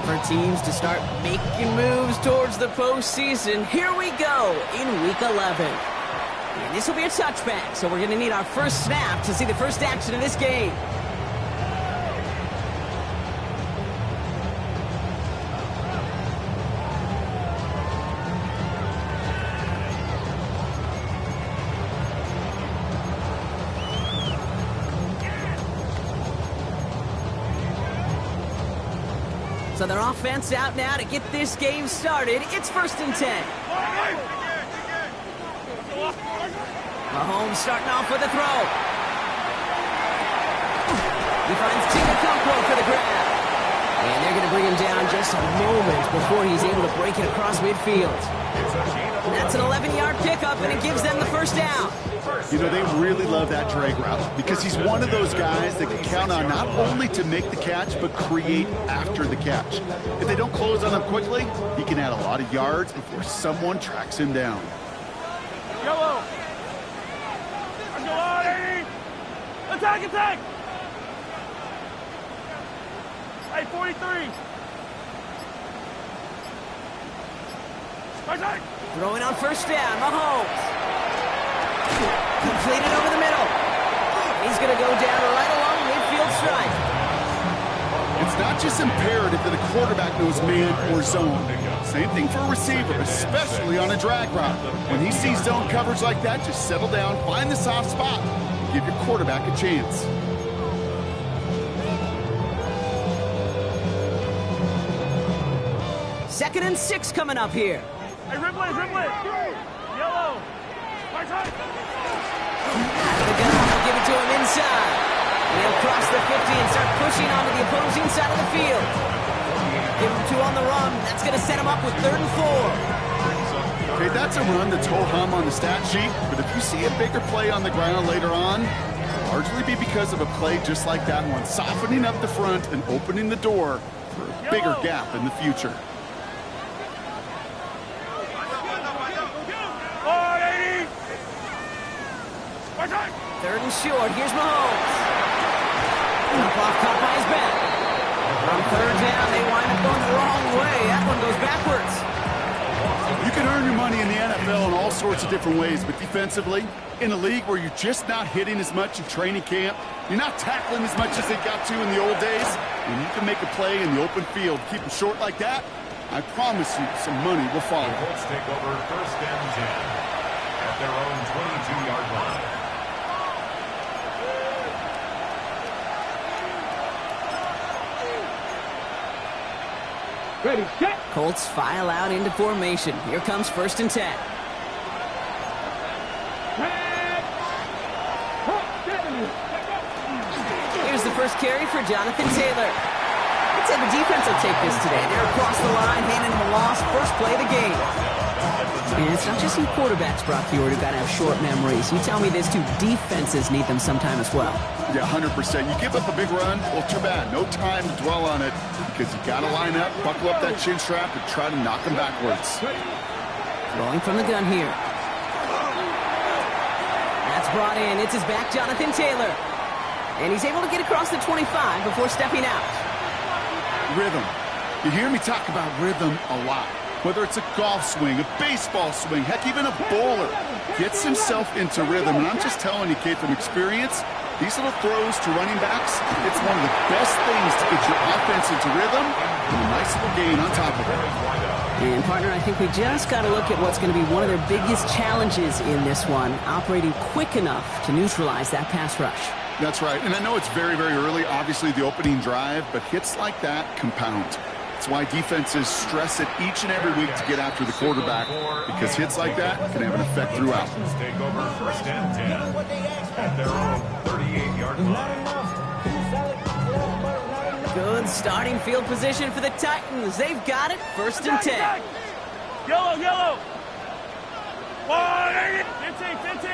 for teams to start making moves towards the postseason. Here we go in Week 11. And this will be a touchback, so we're going to need our first snap to see the first action of this game. So their offense out now to get this game started. It's 1st and 10. Mahomes starting off with a throw. He finds Tingacompo for the grab. And they're going to bring him down just a moment before he's able to break it across midfield. That's an 11-yard pickup, and it gives them the first down. You know, they really love that drag route because he's one of those guys that can count on not only to make the catch, but create after the catch. If they don't close on him quickly, he can add a lot of yards before someone tracks him down. Yellow. Let's go on, 80. Attack, attack. Hey, 43. Attack. Throwing on first down, Mahomes. Completed over the middle. He's going to go down right along midfield stripe. It's not just imperative that a quarterback knows man or zone. Same thing for a receiver, especially on a drag route. When he sees zone coverage like that, just settle down, find the soft spot, and give your quarterback a chance. Second and 6 coming up here. Hey, Ripley, Ripley. Yellow. Right side. The gun will give it to him inside. And he'll cross the 50 and start pushing onto the opposing side of the field. Give him 2 on the run. That's going to set him up with 3rd and 4. Okay, that's a run that's ho-hum on the stat sheet, but if you see a bigger play on the ground later on, it'll largely be because of a play just like that one, softening up the front and opening the door for a bigger gap in the future. Third and short. Here's Mahomes. Dump off, caught by his back. On 3rd down, they wind up going the wrong way. That one goes backwards. You can earn your money in the NFL in all sorts of different ways, but defensively, in a league where you're just not hitting as much in training camp, you're not tackling as much as they got to in the old days, when you can make a play in the open field, keep them short like that, I promise you some money will follow. The Colts take over 1st and 10 at their own 22-yard line. Ready, set. Colts file out into formation. Here comes 1st and 10. Here's the first carry for Jonathan Taylor. I'd say the defense will take this today. They're across the line, handing him a loss. First play of the game. And it's not just you quarterbacks, Brock Huard, who got to have short memories. You tell me this too, defenses need them sometime as well. Yeah, 100%. You give up a big run, well, too bad. No time to dwell on it because you got to line up, buckle up that chin strap, and try to knock them backwards. Throwing from the gun here. That's brought in. It's his back, Jonathan Taylor. And he's able to get across the 25 before stepping out. Rhythm. You hear me talk about rhythm a lot. Whether it's a golf swing, a baseball swing, heck, even a bowler gets himself into rhythm. And I'm just telling you, kid, from experience, these little throws to running backs, it's one of the best things to get your offense into rhythm and a nice little gain on top of it. And, partner, I think we just got to look at what's going to be one of their biggest challenges in this one, operating quick enough to neutralize that pass rush. That's right. And I know it's very, very early, obviously, the opening drive, but hits like that compound. That's why defenses stress it each and every week to get after the quarterback, because hits like that can have an effect throughout. Take over 1st and 10 at their own 38-yard line. Good starting field position for the Titans. They've got it. 1st and 10. Yellow, yellow. 180. 15, 15.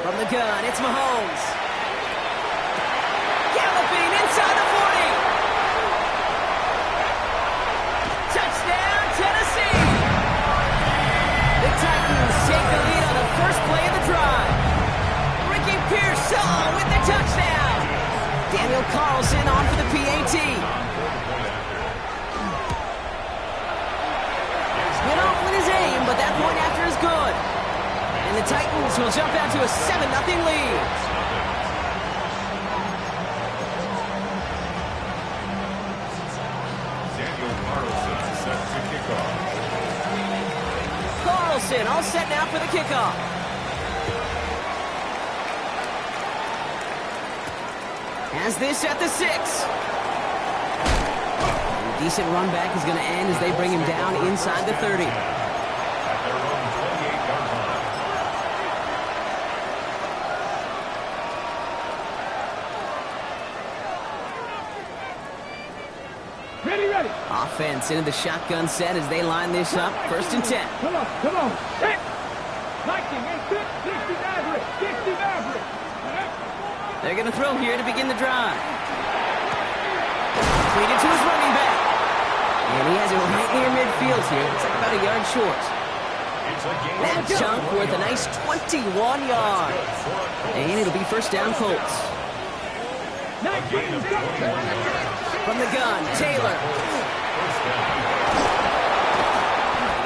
From the gun, it's Mahomes. Galloping inside the 40. Touchdown, Tennessee! The Titans take the lead on the first play of the drive. Ricky Pearsall with the touchdown. Daniel Carlson on for the PAT. jump out to a 7-0 lead. Daniel Carlson set to kick off. Carlson all set now for the kickoff. Has this at the 6. A decent run back is going to end as they bring him down inside the 30. At their own 28-yard line. Ready. Offense into the shotgun set as they line this up. 1st and 10. Come on. Hit. 19, 60 Maverick. They're going to throw here to begin the drive. Completed to his running back. And he has it right near midfield here. It's like about a yard short. That chunk worth a nice 21 yards. And it'll be 1st down Colts. From the gun, Taylor.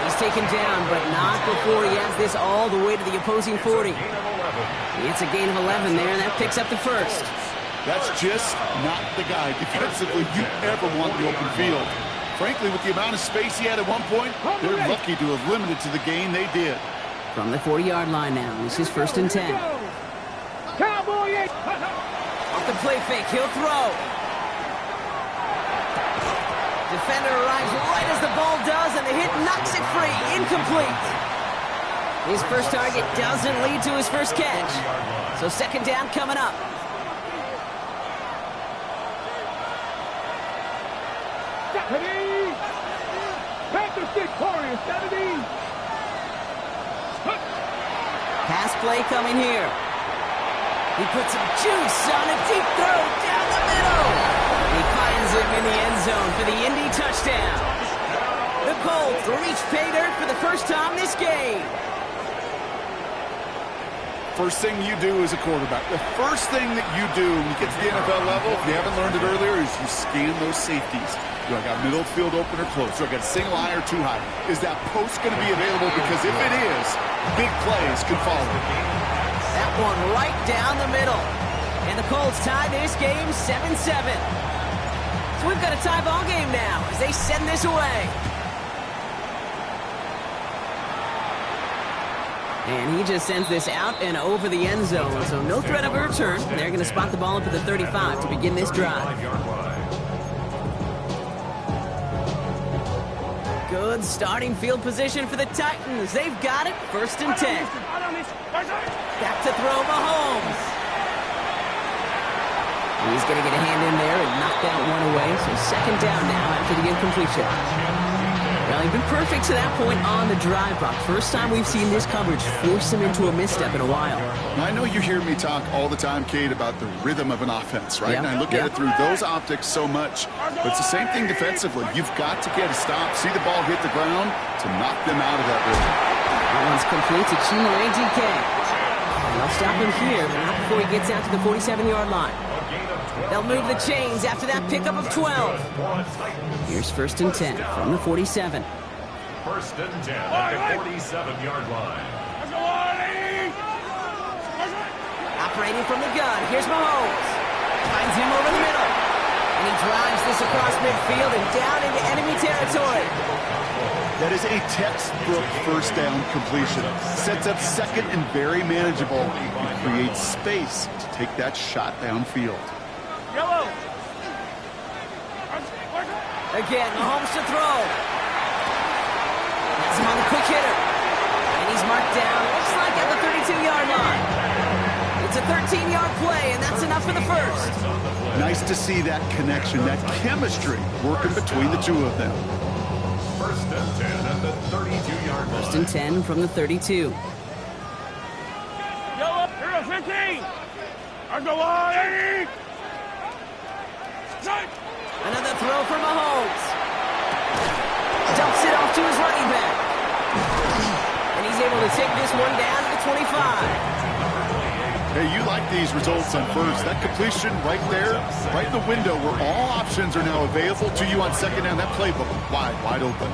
He's taken down, but not before he has this all the way to the opposing 40. It's a gain of 11 there, and that picks up the 1st. That's just not the guy defensively you ever want in the open field. Frankly, with the amount of space he had at one point, they're lucky to have limited to the gain they did. From the 40-yard line now, this is 1st and 10. Cowboy. Off the play fake, he'll throw. Defender arrives right as the ball does, and the hit knocks it free. Incomplete. His first target doesn't lead to his first catch. So 2nd down coming up. Panther 6, Warriors, 70. Pass play coming here. He puts some juice on a deep throw down the middle. He finds him in the end zone for the Indy touchdown. The Colts reach pay dirt for the first time this game. First thing you do as a quarterback, the first thing that you do when you get to the NFL level, if you haven't learned it earlier, is you scan those safeties. Do I got middle field open or close? Do I got a single high or 2 high? Is that post going to be available? Because if it is, big plays can follow. That one right down the middle. And the Colts tie this game 7-7. So we've got a tie ball game now as they send this away. And he just sends this out and over the end zone. So no threat of a return. They're going to spot the ball up at the 35 to begin this drive. Good starting field position for the Titans. They've got it. 1st and 10. Back to throw Mahomes. He's going to get a hand in there and knock that one away. So 2nd down now after the incompletion. Well, he's been perfect to that point on the drive, Brock. First time we've seen this coverage force him into a misstep in a while. Now, I know you hear me talk all the time, Kate, about the rhythm of an offense, right? Yep. And I look at it through those optics so much. But it's the same thing defensively. You've got to get a stop, see the ball hit the ground to knock them out of that rhythm. That one's complete to Chimere DK. They'll stop him here, but not before he gets out to the 47-yard line. They'll move the chains after that pickup of 12. Here's 1st and 10 from the 47. 1st and 10 at the 47-yard line. Operating from the gun, here's Mahomes. Finds him over the middle. And he drives this across midfield and down into enemy territory. That is a textbook 1st down completion. Sets up 2nd and very manageable. And creates space to take that shot downfield. Yellow. Again, Mahomes to throw. Has him on the quick hitter. And he's marked down, looks like at the 32-yard line. It's a 13-yard play, and that's enough for the 1st. Nice to see that connection, that chemistry working between the two of them. 1st and 10 at the 32-yard line. 1st and 10 from the 32. Yellow. Hero 15. Underline. Another throw for Mahomes. Dumps it off to his running back. And he's able to take this one down to the 25. Hey, you like these results on 1st. That completion right there, right in the window where all options are now available to you on 2nd down. That playbook wide open.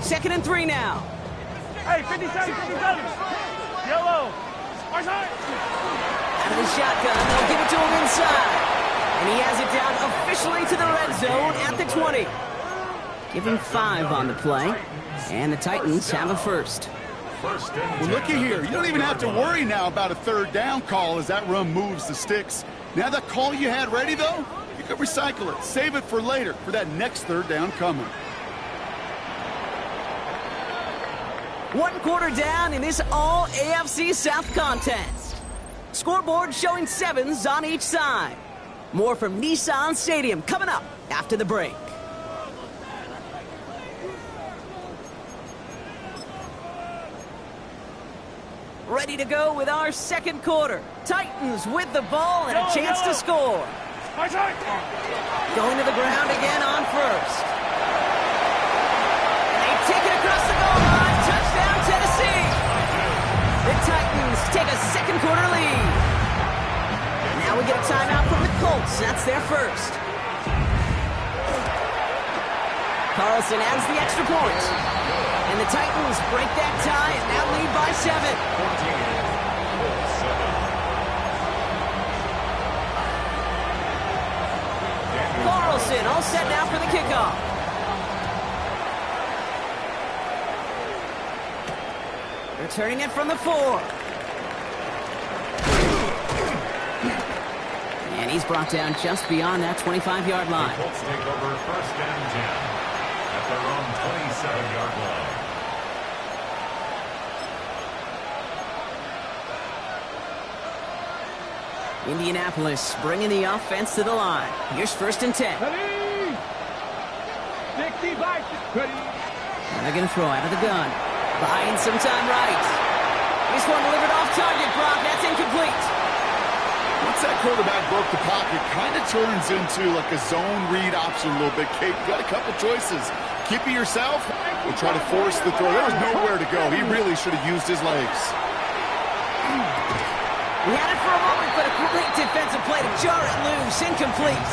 2nd and 3 now. Hey, 57, 57. Yellow. Out of the shotgun, they'll give it to him inside. And he has it down officially to the red zone at the 20. Give him 5 on the play. And the Titans have a first. Well, looky here. You don't even have to worry now about a 3rd down call as that run moves the sticks. Now that call you had ready, though, you can recycle it. Save it for later for that next 3rd down coming. 1 quarter down in this all-AFC South contest. Scoreboard showing 7s on each side. More from Nissan Stadium coming up after the break. Ready to go with our 2nd quarter. Titans with the ball and a chance to score. Going to the ground again on 1st. And they take it across the goal line. Touchdown, Tennessee. The Titans take a 2nd quarter lead. Now we get a timeout from the Colts. That's their first. Carlson adds the extra point. And the Titans break that tie and now lead by 7. Carlson all set now for the kickoff. Returning it from the 4. And he's brought down just beyond that 25-yard line. The Colts take over 1st and 10 at their own 27-yard line. Indianapolis bringing the offense to the line. Here's 1st and 10. And they're going to throw out of the gun. Buying some time right. This one delivered off target, Brock. That's incomplete. Once that quarterback broke the pocket, kind of turns into like a zone read option a little bit. Kate, you got a couple choices. Keep it yourself or try to force the throw. There was nowhere to go. He really should have used his legs. He had it for a moment, but a great defensive play to jar it loose. Incomplete.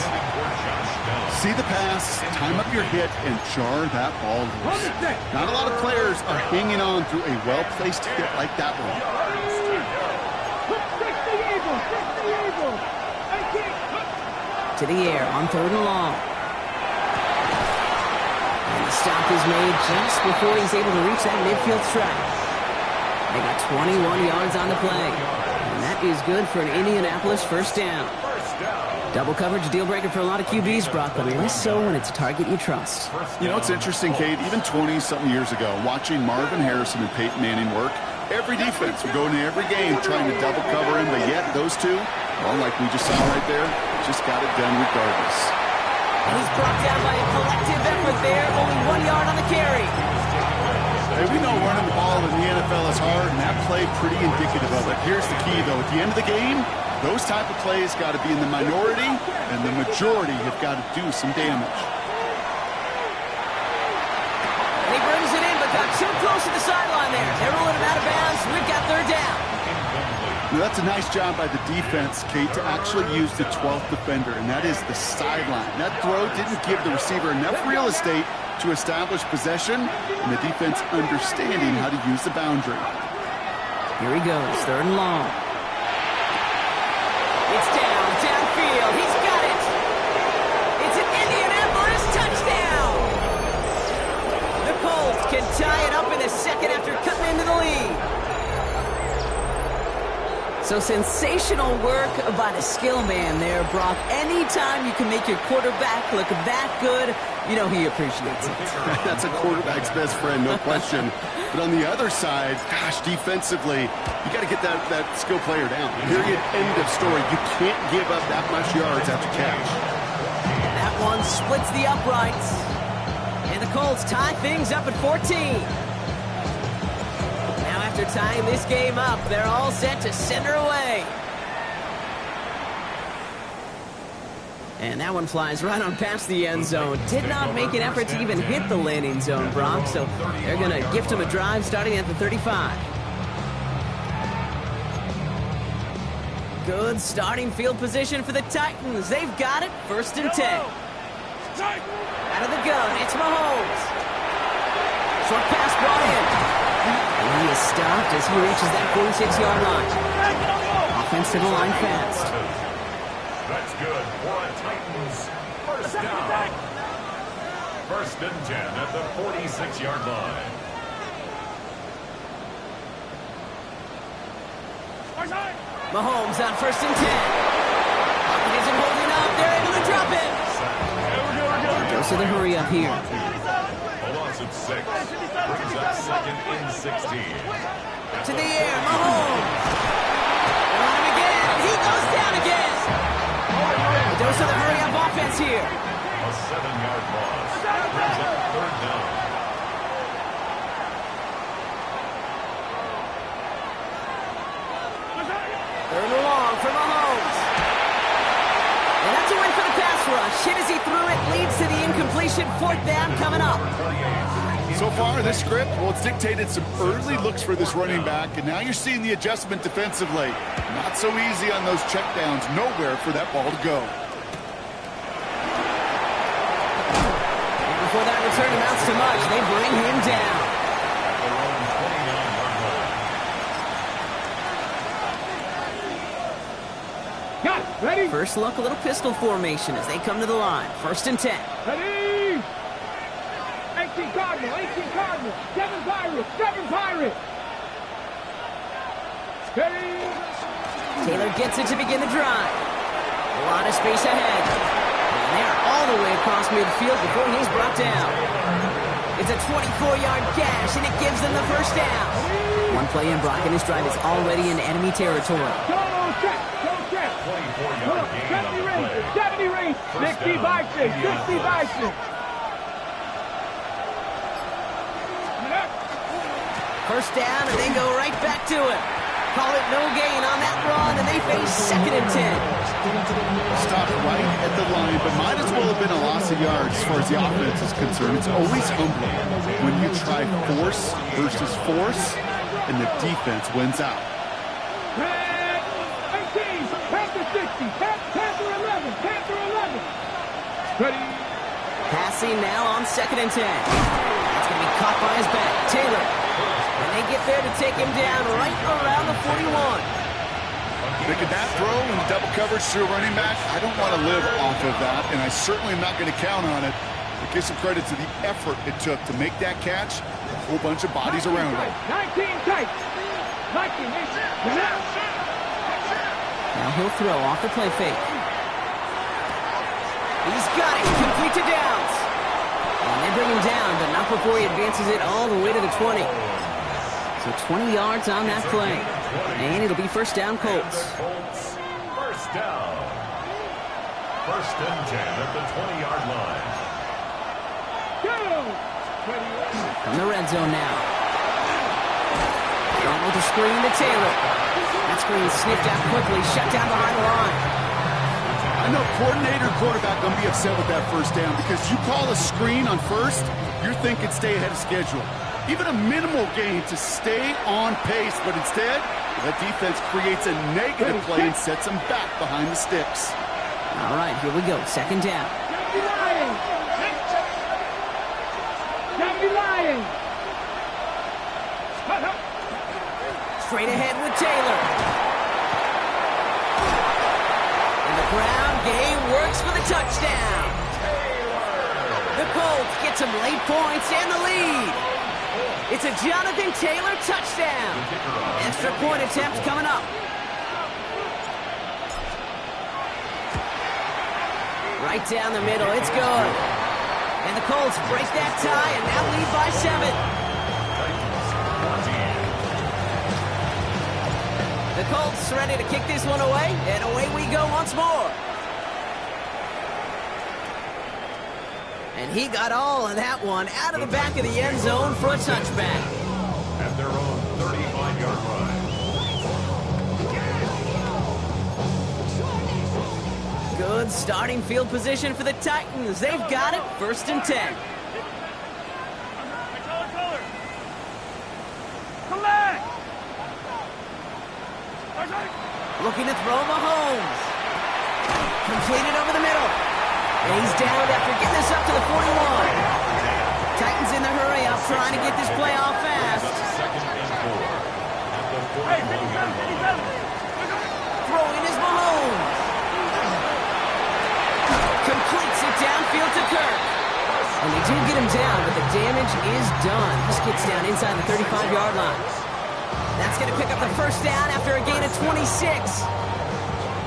See the pass, time up your hit, and jar that ball loose. Not a lot of players are hanging on through a well-placed hit like that one. To the air on 3rd and long. And the stop is made just before he's able to reach that midfield strike. They got 21 yards on the play. And that is good for an Indianapolis 1st down. Double coverage deal breaker for a lot of QBs, Brock, but less so when it's a target you trust. You know, it's interesting, Kate, even 20-something years ago, watching Marvin Harrison and Peyton Manning work, every defense would go into every game trying to double cover him, but yet those two, well, like we just saw right there, just got it done regardless. And he's brought down by a collective effort there, only 1 yard on the carry. Hey, we know running the ball in the NFL is hard, and that play pretty indicative of it. Here's the key, though. At the end of the game, those type of plays got to be in the minority, and the majority have got to do some damage. And he brings it in, but got too close to the sideline there. They're rolling him out of bounds. We've got 3rd down. Now, that's a nice job by the defense, Kate, to actually use the 12th defender, and that is the sideline. That throw didn't give the receiver enough real estate to establish possession, and the defense understanding how to use the boundary. Here he goes, 3rd and long. It's downfield. He's got it. It's an Indianapolis touchdown. The Colts can tie it up in the 2nd after cutting into the lead. So sensational work by the skill man there, Brock. Anytime you can make your quarterback look that good, you know he appreciates it. That's a quarterback's best friend, no question. But on the other side, gosh, defensively, you got to get that skill player down. Period, end of story. You can't give up that much yards after catch. That one splits the uprights. And the Colts tie things up at 14. After tying this game up, they're all set to send her away. And that one flies right on past the end zone. Did not make an effort to even hit the landing zone, Brock, so they're going to gift him a drive starting at the 35. Good starting field position for the Titans. They've got it, 1st and 10. Out of the gun, it's Mahomes. Short pass brought in. And he is stopped as he reaches that 46-yard line. Offense to the line fast. That's good for a Titans first down. First and 10 at the 46-yard line. Mahomes on first and 10. Pocket isn't holding up. They're able to drop it. Goes to the hurry up here. A loss of 6. Brings up second and 16. To the air, Mahomes. On him again. He goes down again. It goes to the hurry up offense here. A 7-yard loss. Brings up third down. Third and long for Mahomes. And that's a win for the pass rush. Hit as he threw it, leads to the incompletion. Fourth down coming up. So far, this script, well, it's dictated some early looks for this running back, and now you're seeing the adjustment defensively. Not so easy on those checkdowns. Nowhere for that ball to go. And before that return amounts to much, they bring him down. Ready? First look, a little pistol formation as they come to the line. First and 10. Ready? 18 Cardinal, 18 Cardinal. 7 Pirates, 7 Pirates. Ready? Taylor gets it to begin the drive. A lot of space ahead. And they're all the way across midfield before he's brought down. It's a 24-yard gash, and it gives them the first down. One play in, Brock, and his drive is already in enemy territory. Go check, go check. 24-yard gain on the play. 70 range, 60 by 6, 60 by 6. First down, and they go right back to it. Call it no gain on that run, and they face second and 10. Stopped right at the line, but might as well have been a loss of yards as far as the offense is concerned. It's always humbling when you try force versus force, and the defense wins out. 18, Panther 60, Panther 11, Panther 11. Ready? Passing now on second and 10. That's going to be caught by his back. Taylor. And they get there to take him down right around the 41. Making that throw in double coverage to a running back, I don't want to live off of that, and I certainly am not going to count on it. But give some credit to the effort it took to make that catch. A whole bunch of bodies around it. 19 tight. 19 inches. Now he'll throw off the play fake. He's got it. Complete to Downs. And they bring him down, but not before he advances it all the way to the 20. So 20 yards on that play. And it'll be first down, Colts. First down. First and 10 at the 20-yard line. From the red zone now. Going with the screen to Taylor. That screen sniffed out quickly, shut down behind the line. I know coordinator and quarterback going to be upset with that first down because you call a screen on first, you're thinking stay ahead of schedule. Even a minimal gain to stay on pace, but instead, that defense creates a negative play and sets them back behind the sticks. All right, here we go. Second down. Straight ahead with Taylor. And the ground game works for the touchdown. The Colts get some late points and the lead. It's a Jonathan Taylor touchdown. Extra point attempt coming up. Right down the middle. It's good. And the Colts break that tie and now lead by 7. The Colts ready to kick this one away, and away we go once more. And he got all of that one out of the back of the end zone for a touchback. At their own 35-yard line. Good starting field position for the Titans. They've got it, first and 10. Looking to throw Mahomes. Completed over the middle. And he's down after getting this up to the 41. Titans in the hurry out trying to get this play off fast. Second and 4 at the 41-yard line. Throwing is Mahomes. Completes it downfield to Kirk. And they do get him down, but the damage is done. This gets down inside the 35-yard line. That's going to pick up the first down after a gain of 26.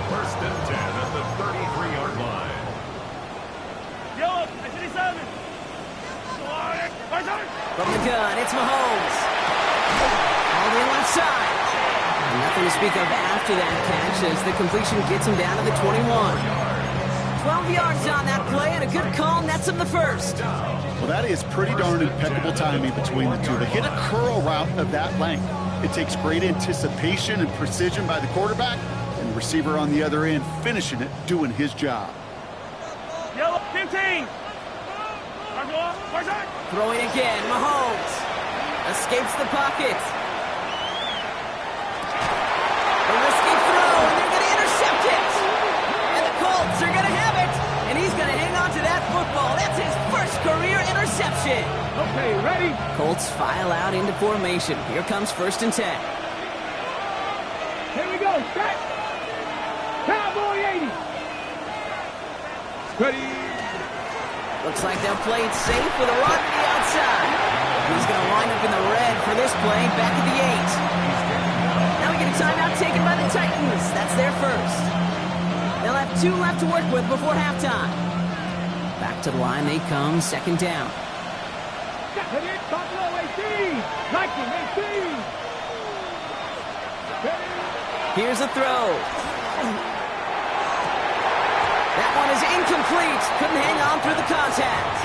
First and 10 at the 33-yard line. From the gun, it's Mahomes. All the way left side. And nothing to speak of after that catch as the completion gets him down to the 21. 12 yards on that play, and a good call nets him the first. Well, that is pretty darn impeccable timing between the two. They hit a curl route of that length. It takes great anticipation and precision by the quarterback, and the receiver on the other end finishing it, doing his job. Yellow 15. Throwing again, Mahomes. Escapes the pocket. A risky throw, and they're going to intercept it. And the Colts are going to have it. And he's going to hang on to that football. That's his first career interception. Okay, ready? Colts file out into formation. Here comes first and 10. Here we go. Set. Cowboy 80. Ready. Looks like they'll play it safe with a run to the outside. He's going to wind up in the red for this play, back at the 8. Now we get a timeout taken by the Titans. That's their first. They'll have 2 left to work with before halftime. Back to the line they come, second down. Here's a throw. That one is incomplete. Couldn't hang on through the contact.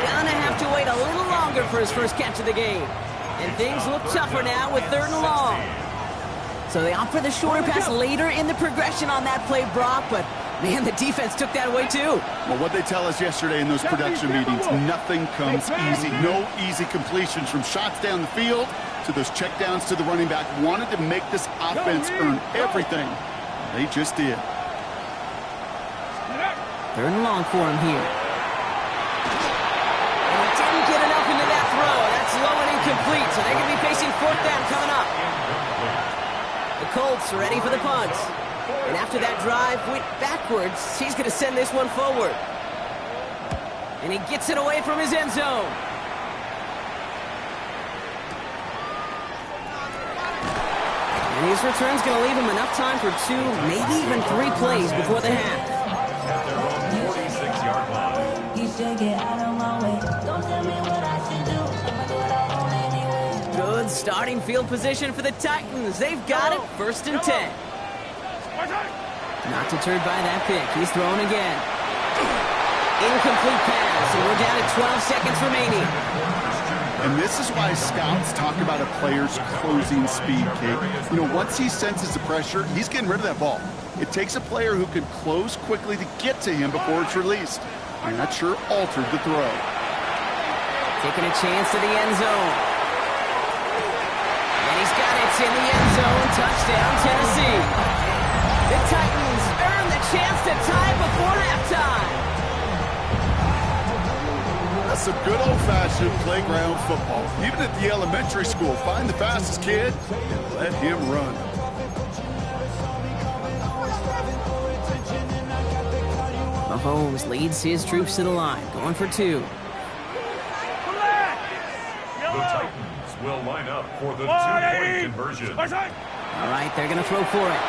Gonna have to wait a little longer for his first catch of the game. And things look tougher now with 3rd and long. So they opt for the shorter pass later in the progression on that play, Brock, but man, the defense took that away too. Well, what they tell us yesterday in those production meetings, nothing comes easy. No easy completions from shots down the field to those checkdowns to the running back. Wanted to make this offense earn everything. They just did. 3rd and long for him here. And he didn't get enough into that throw. That's low and incomplete, so they're going to be facing 4th down coming up. The Colts are ready for the punt. And after that drive went backwards, he's going to send this one forward. And he gets it away from his end zone. And his return's going to leave him enough time for 2, maybe even 3 plays before the half. At their own 46-yard line. You should get out of my way. Don't tell me what I should do. I'ma do what I want anyway. Good starting field position for the Titans. They've got it, 1st and 10. Not deterred by that pick. He's throwing again. Incomplete pass, and we're down to 12 seconds remaining. And this is why scouts talk about a player's closing speed, Kate. You know, once he senses the pressure, he's getting rid of that ball. It takes a player who can close quickly to get to him before it's released. And that sure altered the throw. Taking a chance to the end zone. And he's got it in the end zone. Touchdown, Tennessee. The Titans earn the chance to tie before halftime. That's some good old-fashioned playground football. Even at the elementary school, find the fastest kid and let him run. Mahomes leads his troops to the line, going for 2. The Titans will line up for the 2-point conversion. All right, they're going to throw for it.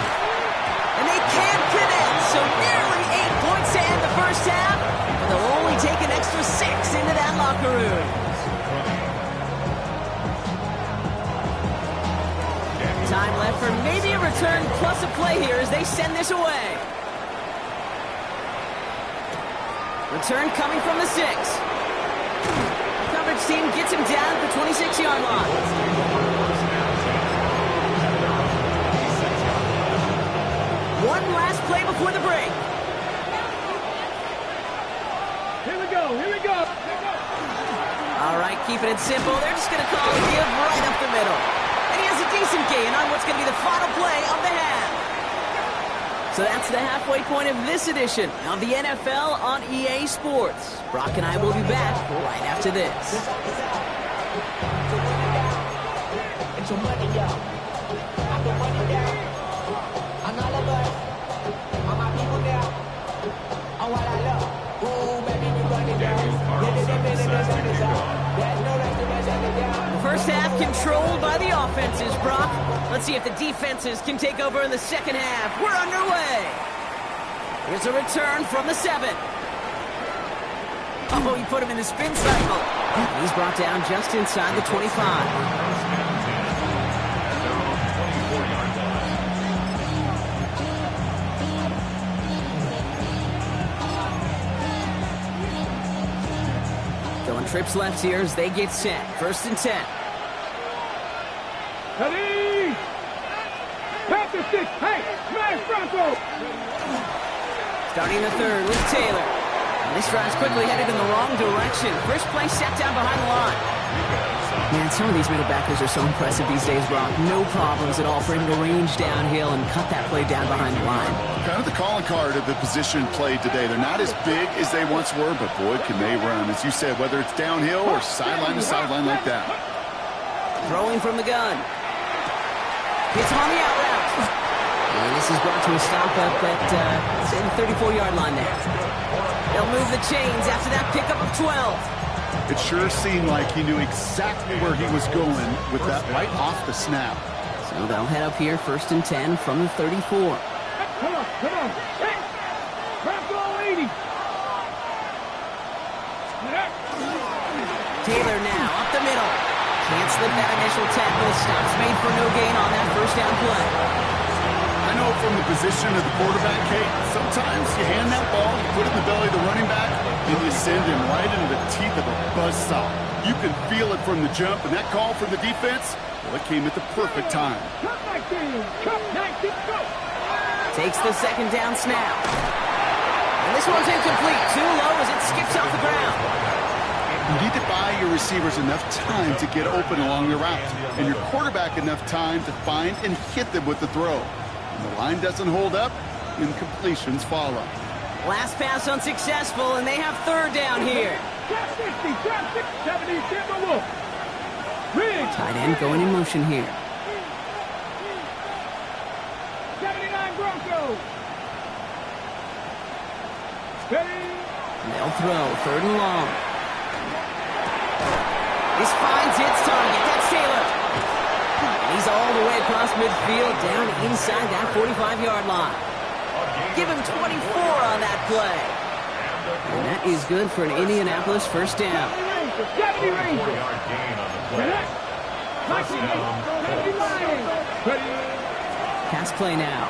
And they can't connect, so nearly 8 points to end the first half. But they'll only take an extra 6 into that locker room. Time left for maybe a return plus a play here as they send this away. Return coming from the 6. Coverage team gets him down at the 26-yard line. One last play before the break. Here we go. Here we go. All right, keeping it simple. They're just going to call a give right up the middle. And he has a decent gain on what's going to be the final play of the half. So that's the halfway point of this edition of the NFL on EA Sports. Brock and I will be back right after this. The first half controlled by the offenses, Brock. Let's see if the defenses can take over in the second half. We're underway. Here's a return from the 7. Oh, he put him in the spin cycle. He's brought down just inside the 25. Trips left here as they get set. 1st and 10. Ready? Pass the 6. Hey, smash Bronco. Starting the 3rd with Taylor. And this drive's quickly headed in the wrong direction. First play set down behind the line. Man, some of these middle backers are so impressive these days, Brock. No problems at all for him to range downhill and cut that play down behind the line. Kind of the calling card of the position played today. They're not as big as they once were, but boy, can they run. As you said, whether it's downhill or sideline to sideline like that. Throwing from the gun. Hits him on the out route. And this is brought to a stop up at, say, the 34-yard line there. They'll move the chains after that pickup of 12. It sure seemed like he knew exactly where he was going with that right off the snap. So they'll head up here 1st and 10 from the 34. Come on. Hey, Bronco 80. Taylor now up the middle. Can't slip that initial tackle. Stops made for no gain on that 1st down play. I know from the position of the quarterback, Kate, sometimes you hand that ball, you put it in the belly of the running back, and you send him right into the teeth of a buzzsaw. You can feel it from the jump, and that call from the defense, well, it came at the perfect time. Cut 19. Cut 19. Go. Takes the 2nd down snap. And this one's incomplete. Too low as it skips off the ground. You need to buy your receivers enough time to get open along the route, and your quarterback enough time to find and hit them with the throw. When the line doesn't hold up, incompletions follow. Last pass unsuccessful, and they have 3rd down here. Drop 60, drop 6, 70, Timberwolf. Tight end going in motion here. 79 Broncos. Ready? They'll throw 3rd and long. This finds its target. That's Taylor. And he's all the way across midfield, down inside that 45-yard line. Give him 24 on that play. And that is good for an Indianapolis 1st down. 70 Rangers. Pass play now.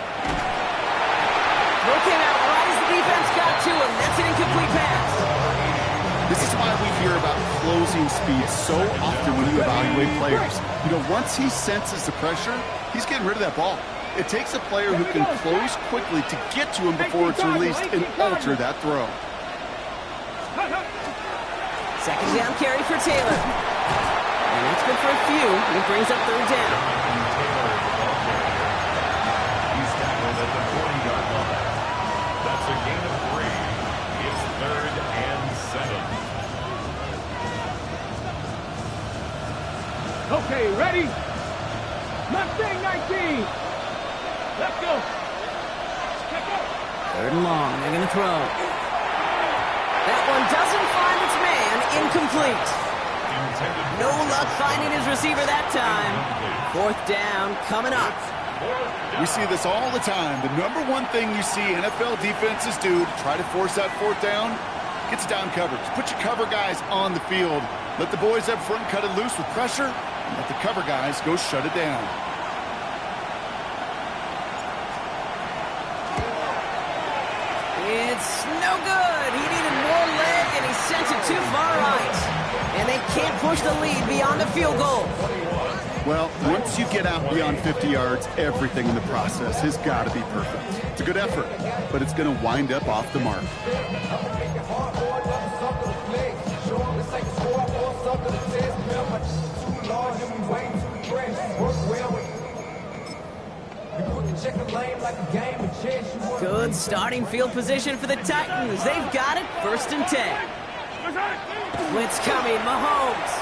Throw came out right as the defense got to him. That's an incomplete pass. This is why we hear about closing speed so often when you evaluate players. You know, once he senses the pressure, he's getting rid of that ball. It takes a player who can close quickly to get to him before it's released and alter that throw. 2nd down carry for Taylor. And that's good for a few. And it brings up 3rd down. He's tackled at the 40-yard line. That's a gain of 3. It's 3rd and 7. Okay, ready? Mustang 19. Let's go. Let's go. 3rd and long. They're going to throw. That one doesn't find its man. Incomplete. No luck finding his receiver that time. 4th down coming up. We see this all the time. The number one thing you see NFL defenses do to try to force that 4th down, gets down coverage. Put your cover guys on the field. Let the boys up front cut it loose with pressure, and let the cover guys go shut it down. It's no good. He needed more leg, and he sent it too far right. And they can't push the lead beyond a field goal. Well, once you get out beyond 50 yards, everything in the process has got to be perfect. It's a good effort, but it's going to wind up off the mark. Good starting field position for the Titans. They've got it, 1st and 10. Blitz coming, Mahomes.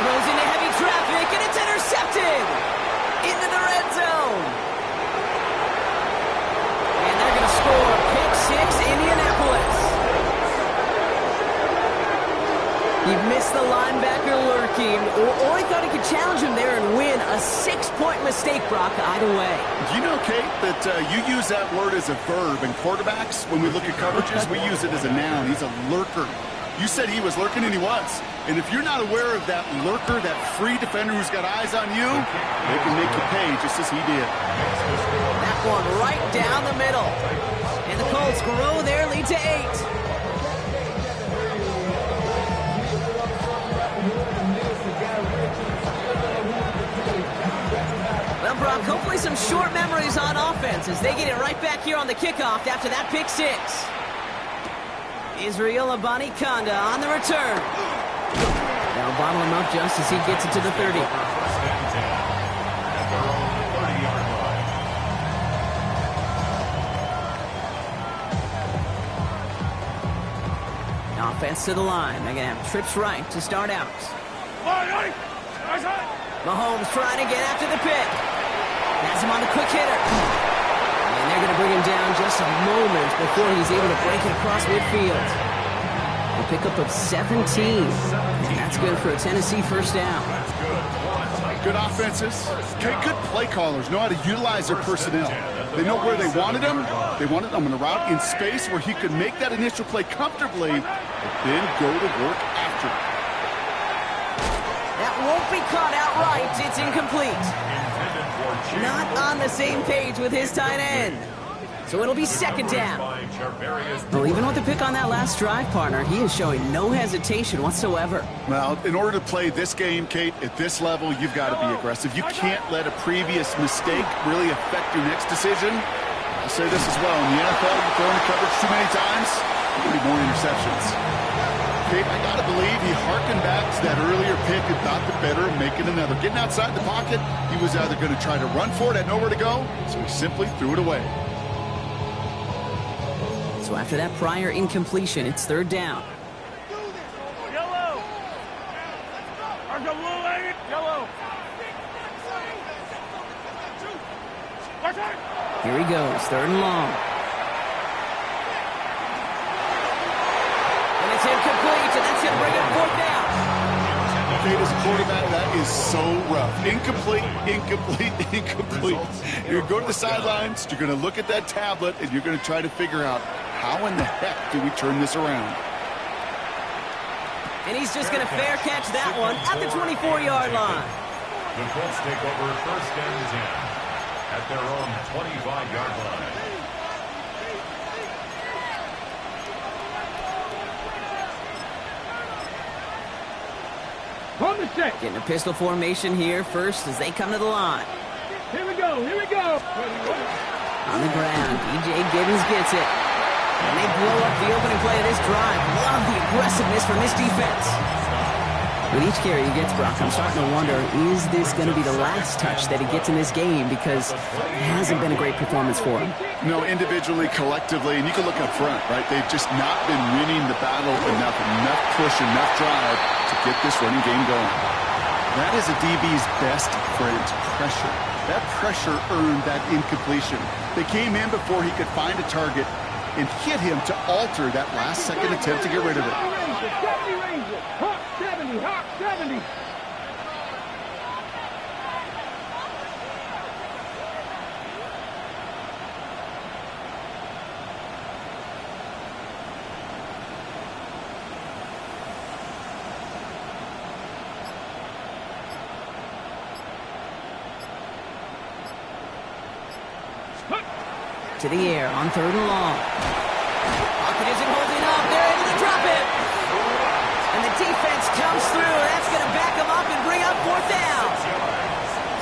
Goes into heavy traffic, and it's intercepted! Into the red zone. And they're going to score. Pick 6, Indianapolis. He missed the linebacker lurking, or he thought he could challenge him there and win. A 6-point mistake, Brock, either way. You know, Kate, that you use that word as a verb, and quarterbacks, when we look at coverages, we use it as a noun. He's a lurker. You said he was lurking, and he was. And if you're not aware of that lurker, that free defender who's got eyes on you, they can make you pay just as he did. That one right down the middle. And the Colts grow their lead to 8. Well, Brock, hopefully some short memories on offense as they get it right back here on the kickoff after that pick 6. Israel Abanikanda on the return. They'll bottle him up just as he gets it to the 30. Offense to the line. They're going to have trips right to start out. Mahomes trying to get after the pick. Has him on the quick hitter. And they're going to bring him down just a moment before he's able to break it across midfield. A pickup of 17. And that's good for a Tennessee 1st down. Good offenses. Okay, good play callers know how to utilize their personnel. They know where they wanted him. They wanted him on a route in space where he could make that initial play comfortably, but then go to work after it. That won't be caught outright. It's incomplete. Not on the same page with his tight end. So it'll be 2nd down. Well, even with the pick on that last drive, partner, he is showing no hesitation whatsoever. Well, in order to play this game, Kate, at this level, you've got to be aggressive. You can't let a previous mistake really affect your next decision. I'll say this as well. In the NFL, you throw into coverage too many times, there'll be more interceptions. Kate, I got to believe he harkened back to that earlier pick and thought the better of making another. Getting outside the pocket, he was either going to try to run for it, had nowhere to go, so he simply threw it away. So after that prior incompletion, it's 3rd down. Yellow. Yellow. Here he goes, 3rd and long. And it's incomplete, and that's going to bring it 4th down. Kate, as a quarterback, that is so rough. Incomplete. You're going to go to the sidelines, you're going to look at that tablet, and you're going to try to figure out, how in the heck do we turn this around? And he's just going to fair catch that one at the 24-yard line. The Colts take over 1st and 10 at their own 25-yard line. On the set. Getting a pistol formation here first as they come to the line. Here we go. On the ground, DJ Giddens gets it. And they blow up the opening play of this drive. Love the aggressiveness from this defense. With each carry he gets, Brock, I'm starting to wonder, is this going to be the last touch that he gets in this game? Because it hasn't been a great performance for him. No, individually, collectively, and you can look up front, right? They've just not been winning the battle enough push, enough drive to get this running game going. That is a DB's best friend, pressure. That pressure earned that incompletion. They came in before he could find a target and hit him to alter that last-second attempt to get rid of it. Hawk 70, Hawk 70. To the air on 3rd and long. Pocket isn't holding up. They're able to drop it. And the defense comes through. That's going to back them up and bring up 4th down.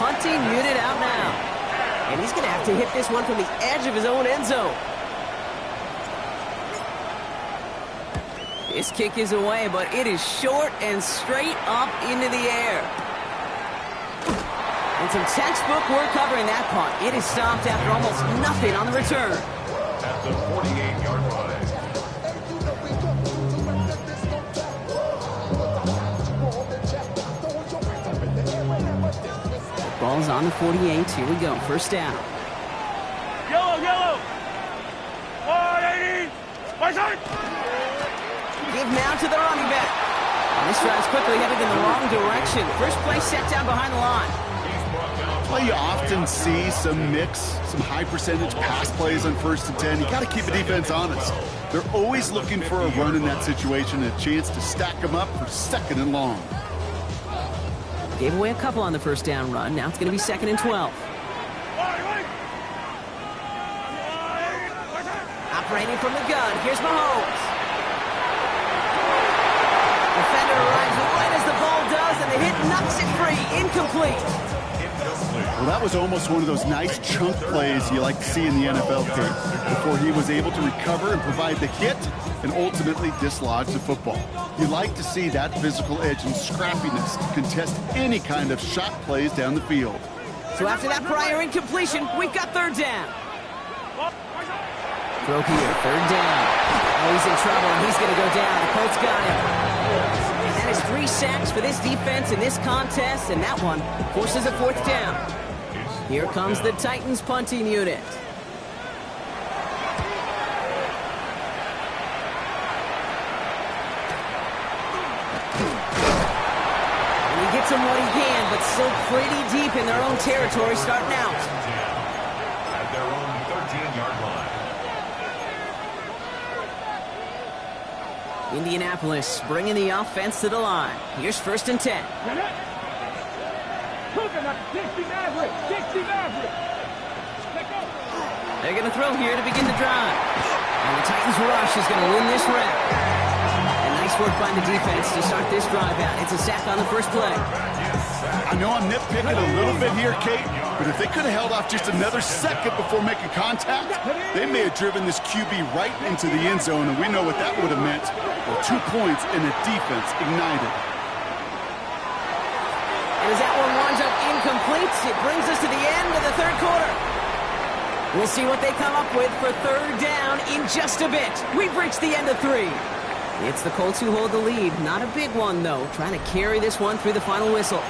Punting unit out now. And he's going to have to hit this one from the edge of his own end zone. This kick is away, but it is short and straight up into the air. And some textbook work covering that punt. It is stopped after almost nothing on the return. At the 48-yard line. Ball's on the 48. Here we go. First down. Yellow, yellow. 180. My side. Give now to the running back. And this drive's quickly headed in the wrong direction. First play set down behind the line. Well, you often see some mix, some high percentage pass plays on 1st and 10. You got to keep the defense honest. They're always looking for a run in that situation and a chance to stack them up for 2nd and long. Gave away a couple on the first down run. Now it's going to be 2nd and 12. Operating from the gun. Here's Mahomes. Defender arrives right as the ball does, and the hit knocks it free. Incomplete. Well, that was almost one of those nice chunk plays you like to see in the NFL game before he was able to recover and provide the hit and ultimately dislodge the football. You like to see that physical edge and scrappiness to contest any kind of shot plays down the field. So after that prior incompletion, we've got 3rd down. Throw here, 3rd down. Oh, he's in trouble, and he's going to go down. The Colts got him. And that is 3 sacks for this defense in this contest, and that one forces a 4th down. Here comes the Titans punting unit. And he gets him what he can, but still pretty deep in their own territory starting out. At their own 13-yard line. Indianapolis bringing the offense to the line. Here's 1st and 10. They're going to throw here to begin the drive. And the Titans rush is going to win this round. And nice work by the defense to start this drive out. It's a sack on the first play. I know I'm nitpicking a little bit here, Kate, but if they could have held off just another second before making contact, they may have driven this QB right into the end zone, and we know what that would have meant. Well, 2 points and the defense ignited. And as that one winds up incomplete, it brings us to the end of the 3rd quarter. We'll see what they come up with for 3rd down in just a bit. We've reached the end of 3. It's the Colts who hold the lead. Not a big one, though. Trying to carry this one through the final whistle.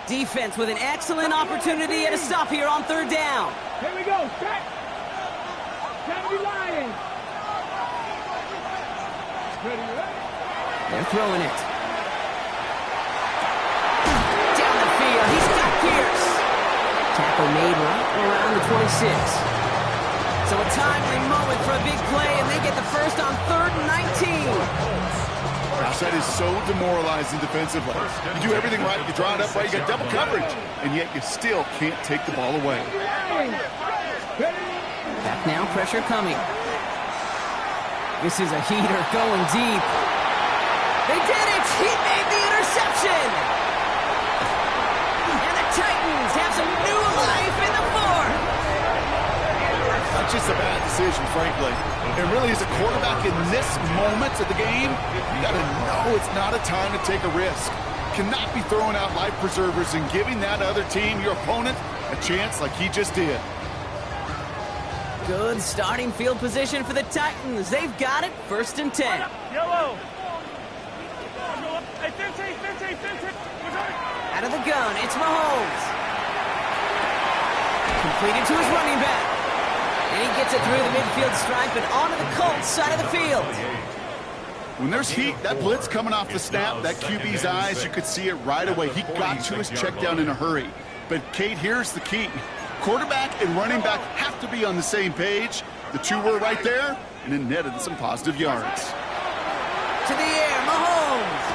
Defense with an excellent opportunity at a stop here on 3rd down. Here we go. Set. 70 Lions. They're throwing it. Down the field. He's got Pierce. Tackle made right around the 26. So a timely moment for a big play, and they get the first on 3rd and 19. Gosh, that is so demoralizing defensively. You do everything right, you draw it up right, you got double coverage, and yet you still can't take the ball away. Back now, pressure coming. This is a heater going deep. They did it! He made the interception! And the Titans have some new life in the 4th. Not just a bad decision, frankly. And really, as a quarterback in this moment of the game, you got to know it's not a time to take a risk. Cannot be throwing out life preservers and giving that other team, your opponent, a chance like he just did. Good starting field position for the Titans. They've got it, 1st and 10. Yellow. Out of the gun, it's Mahomes. Completed to his running back. And he gets it through the midfield stripe and onto the Colts side of the field. When there's heat, that blitz coming off the snap, that QB's eyes, you could see it right away. He got to his check down in a hurry. But, Kate, here's the key. Quarterback and running back have to be on the same page. The two were right there, and it netted some positive yards. To the air, Mahomes.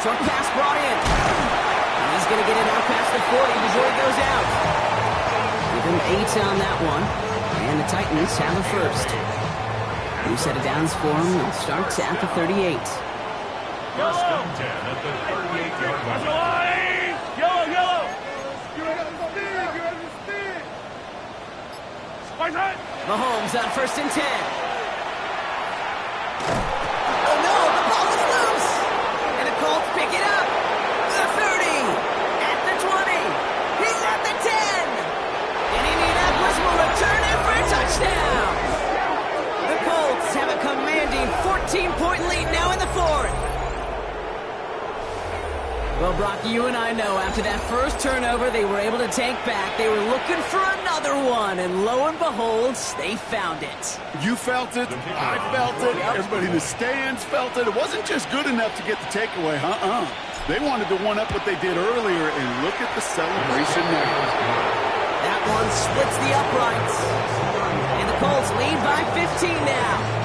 Short pass brought in. And he's going to get it out past the 40 before he goes out. Give him 8 on that one. And the Titans have a first. New set of downs for him. It starts at the 38. 1st and 10 at the 38-yard line. Yellow, yellow. Mahomes on 1st and 10. Oh no, the ball is loose. And the Colts pick it up. The 30. At the 20. He's at the 10. And Indianapolis will return it for a touchdown. The Colts have a commanding 14-point lead now in the 4th. Well, Brock, you and I know after that first turnover, they were able to take back. They were looking for another one, and lo and behold, they found it. You felt it. I felt it. Everybody in the stands felt it. It wasn't just good enough to get the takeaway. They wanted to one-up what they did earlier, and look at the celebration now. That one splits the uprights. And the Colts lead by 15 now.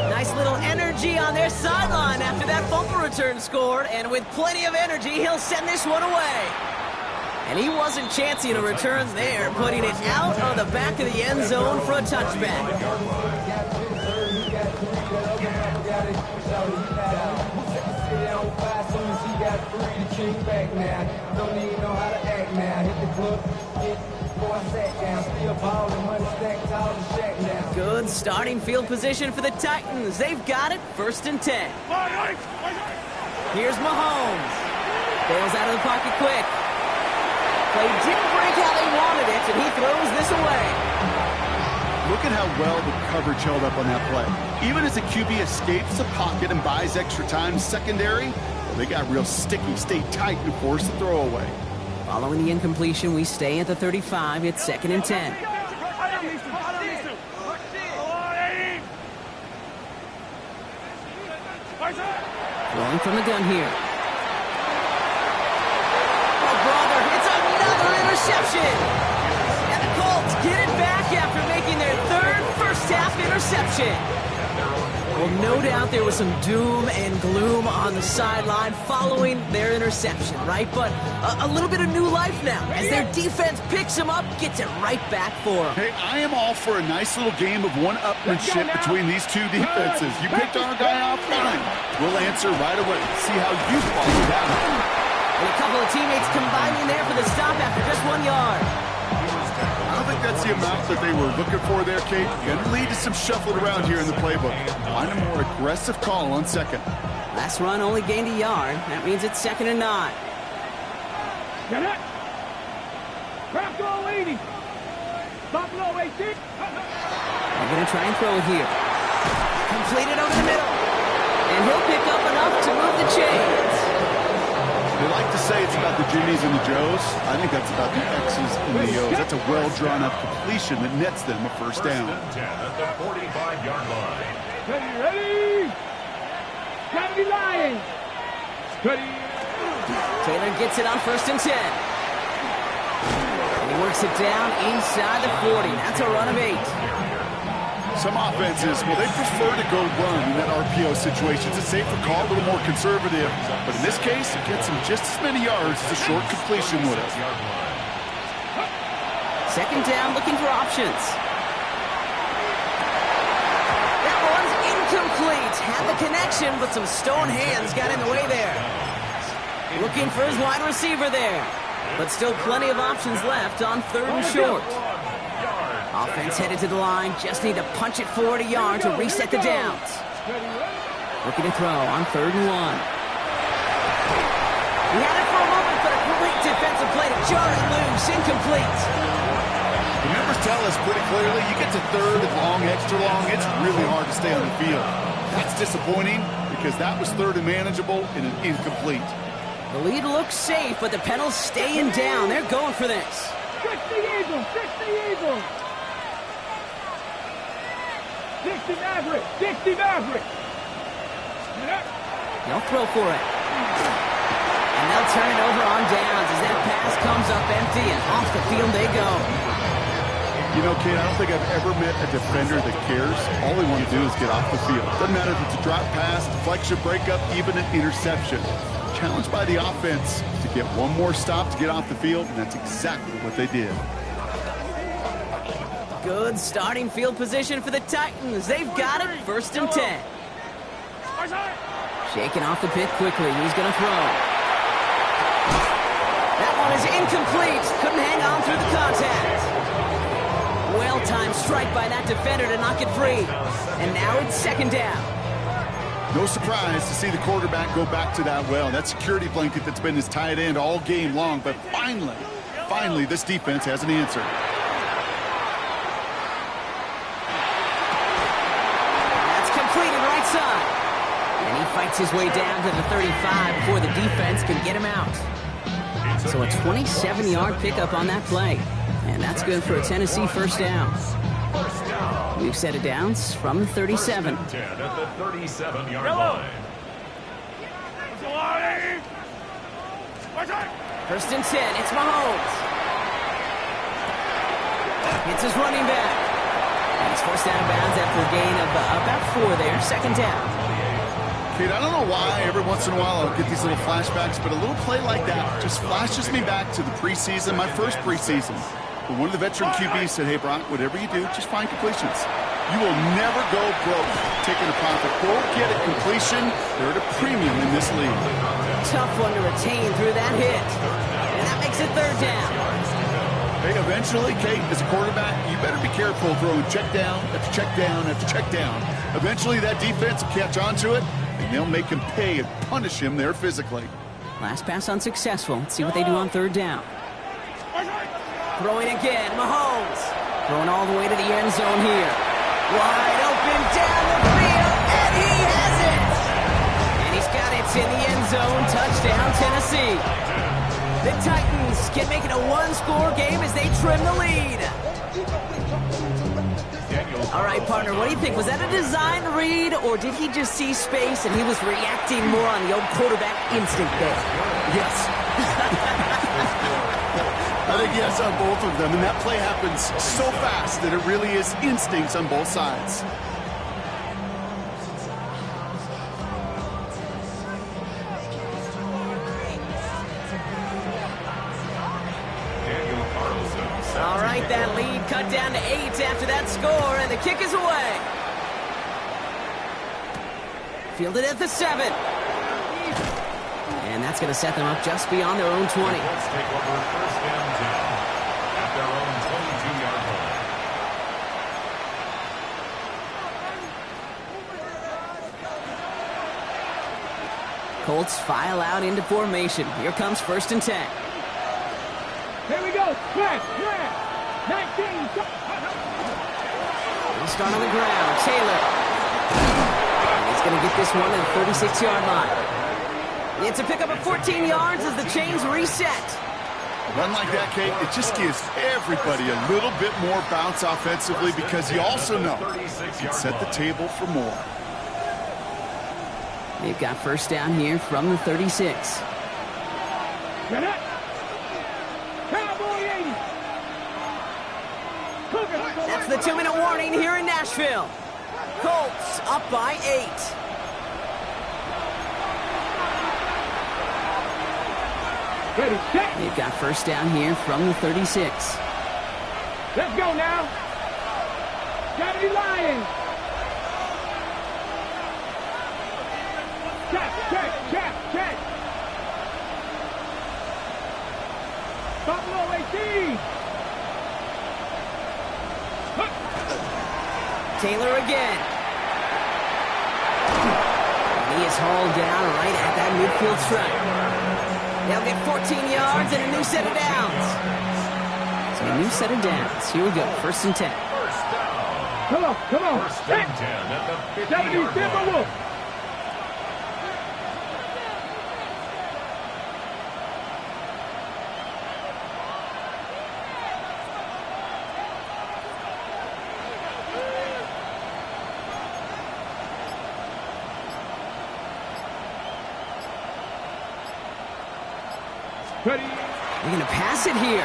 Nice little energy on their sideline after that fumble return scored, and with plenty of energy, he'll send this one away. And he wasn't chancing a return there, putting it out of the back of the end zone for a touchback. Good starting field position for the Titans. They've got it, 1st and 10. Here's Mahomes. Bails out of the pocket quick. Play didn't break how they wanted it, and he throws this away. Look at how well the coverage held up on that play. Even as the QB escapes the pocket and buys extra time secondary, they got real sticky, stayed tight, and forced the throwaway. Following the incompletion, we stay at the 35. It's 2nd and 10. Throwing from the gun here. Oh, brother, it's another interception. And the Colts get it back after making their 3rd first-half interception. Well, no doubt there was some doom and gloom on the sideline following their interception, right? But a little bit of new life now as their defense picks them up, gets it right back for them. Hey, I am all for a nice little game of one-upmanship between these two defenses. You picked our guy off, fine. We'll answer right away. See how you follow that one. And a couple of teammates combining there for the stop after just 1 yard. I don't think that's the amount that they were looking for there, Kate. Going to lead to some shuffled around here in the playbook. Find a more aggressive call on 2nd. Last run only gained a yard. That means it's 2nd and 9. Get it. Crack all 80. Stop low 18. They're going to try and throw it here. Completed over the middle. And he'll pick up enough to move the chains. They like to say it's about the Jimmies and the Joes. I think that's about the X's and the O's. That's a well-drawn-up completion that nets them a first down. 1st and 10 at the 45-yard line. Ready? Steady line. Steady. Taylor gets it on 1st and 10. And he works it down inside the 40. That's a run of 8. Some offenses, well, they prefer to go run in that RPO situation. It's a safer call, a little more conservative. But in this case, it gets them just as many yards as a short completion would have. 2nd down, looking for options. That one's incomplete. Had the connection, but some stone hands got in the way there. Looking for his wide receiver there. But still plenty of options left on 3rd and short. Offense headed to the line. Just need to punch it forward a yard to reset the downs. Looking to throw on 3rd and 1. He had it for a moment, but a great defensive play to jar it loose. Incomplete. The numbers tell us pretty clearly, you get to 3rd and long, extra long, it's really hard to stay on the field. That's disappointing because that was 3rd and manageable and an incomplete. The lead looks safe, but the Penals staying down. They're going for this. 60 Eagles. 60 Eagles. 60 Maverick. 60 Maverick. They'll throw for it. And they'll turn it over on downs as that pass comes up empty, and off the field they go. You know, Kate, I don't think I've ever met a defender that cares. All they want to do is get off the field. Doesn't matter if it's a drop pass, deflection, breakup, even an interception. Challenged by the offense to get one more stop to get off the field, and that's exactly what they did. Good starting field position for the Titans. They've got it, 1st and 10. Shaking off the pick quickly. He's going to throw. That one is incomplete. Couldn't hang on through the contact. Well-timed strike by that defender to knock it free. And now it's second down. No surprise to see the quarterback go back to that well. That security blanket that's been his tight end all game long. But finally, this defense has an answer. That's completed right side. And he fights his way down to the 35 before the defense can get him out. So a 27-yard pickup on that play. And that's good for a Tennessee first down. We've set it down from the 37. At the 37-yard line. First and 10, it's Mahomes. It's his running back. And he's forced out of bounds after a gain of about 4 there. Second down. Kate, I don't know why every once in a while I'll get these little flashbacks, but a little play like that just flashes me back to the preseason, my first preseason. But one of the veteran QBs said, hey, Brock, whatever you do, just find completions. You will never go broke taking a profit. Go get a completion. They're at a premium in this league. Tough one to retain through that hit. And that makes it third down. Hey, eventually, Kate, as a quarterback, you better be careful throwing check down after check down after check down. Eventually, that defense will catch on to it, and they'll make him pay and punish him there physically. Last pass unsuccessful. Let's see what they do on third down. Throwing again, Mahomes. Throwing all the way to the end zone here. Wide open down the field, and he has it! And he's got it in the end zone. Touchdown, Tennessee. The Titans can make it a one-score game as they trim the lead. All right, partner, what do you think? Was that a design read, or did he just see space and he was reacting more on the old quarterback instinct there? Yes. I think yes on both of them, and that play happens so fast that it really is instincts on both sides. All right, that lead cut down to 8 after that score, and the kick is away. Fielded at the 7. And that's going to set them up just beyond their own 20. Let's take over first down 10 at their own 22-yard line. Colts file out into formation. Here comes first and 10. Here we go. Smash, smash. 19. He'll start on the ground. Taylor. And he's going to get this one at the 36-yard line. It's a pickup of 14 yards as the chains reset. A run like that, Kate, it just gives everybody a little bit more bounce offensively because you also know it set the table for more. They've got first down here from the 36. Get it. Cowboy 80. That's the 2-minute warning here in Nashville. Colts up by 8. Ready, set. They've got first down here from the 36. Let's go now. Gotta be lying. Check. Buffalo 18. Taylor again. And he is hauled down right at that midfield stripe. They'll get 14 yards and a new set of downs. So a new set of downs. Here we go. First and 10. First down. Come on. First and 10 at the 70 50-yard line. Timberwolves. Ready. They're going to pass it here.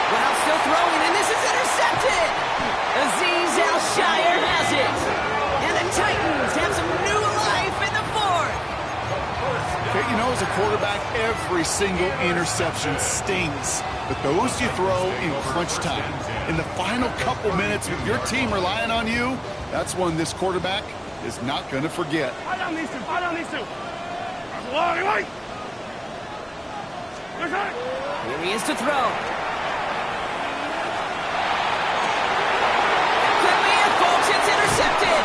Well, still throwing, and this is intercepted. Azeez Al-Shire has it. And the Titans have some new life in the fourth. Okay, you know, as a quarterback, every single interception stings. But those you throw in crunch time. In the final couple minutes with your team relying on you, that's one this quarterback is not going to forget. I don't need to. Here he is to throw. Could be it, folks. It's intercepted.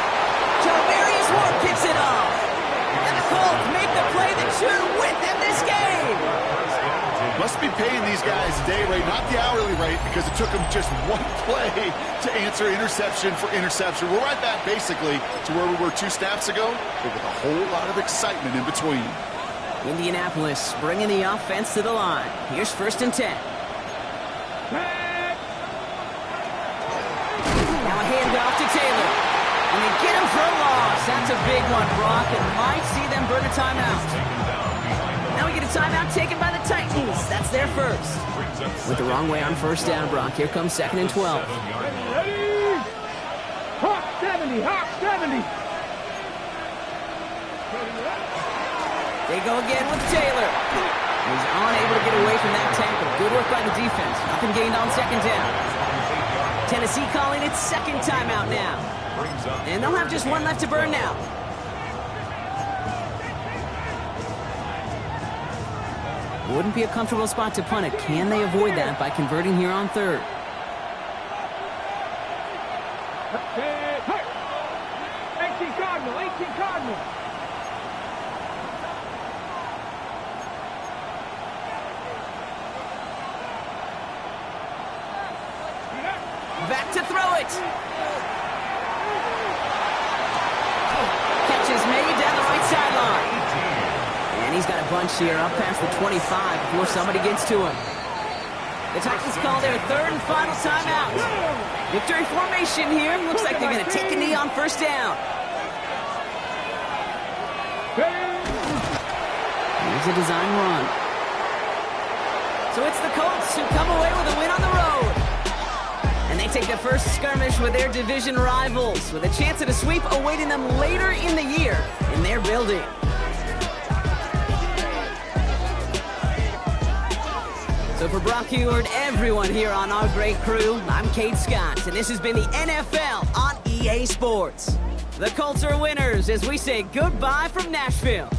Javarius Ward picks it off. And the Colts make the play that should win them this game. Must be paying these guys day rate, not the hourly rate, because it took them just one play to answer interception for interception. We're right back, basically, to where we were 2 snaps ago, but with a whole lot of excitement in between. Indianapolis bringing the offense to the line. Here's 1st and 10. Now a handoff to Taylor. And they get him for a loss. That's a big one, Brock, and might see them burn a timeout. Now we get a timeout taken by the Titans. That's their first. With the wrong way on 1st down, Brock. Here comes 2nd and 12. Ready? Hawk 70, Hawk 70. They go again with Taylor. He's unable to get away from that tackle. Good work by the defense. Nothing gained on 2nd down. Tennessee calling its 2nd timeout now. And they'll have just one left to burn now. Wouldn't be a comfortable spot to punt it. Can they avoid that by converting here on 3rd? Hey, 18 Cardinal. Back to throw it. Catch is made down the right sideline. And he's got a bunch here up past the 25 before somebody gets to him. The Titans call their 3rd and final timeout. Victory formation here. Looks like they're going to take a knee on 1st down. Here's a design run. So it's the Colts who come away with a win on the road. And they take their first skirmish with their division rivals, with a chance at a sweep awaiting them later in the year in their building. So for Brock Huard, everyone here on our great crew, I'm Kate Scott, and this has been the NFL on EA Sports. The Colts are winners as we say goodbye from Nashville.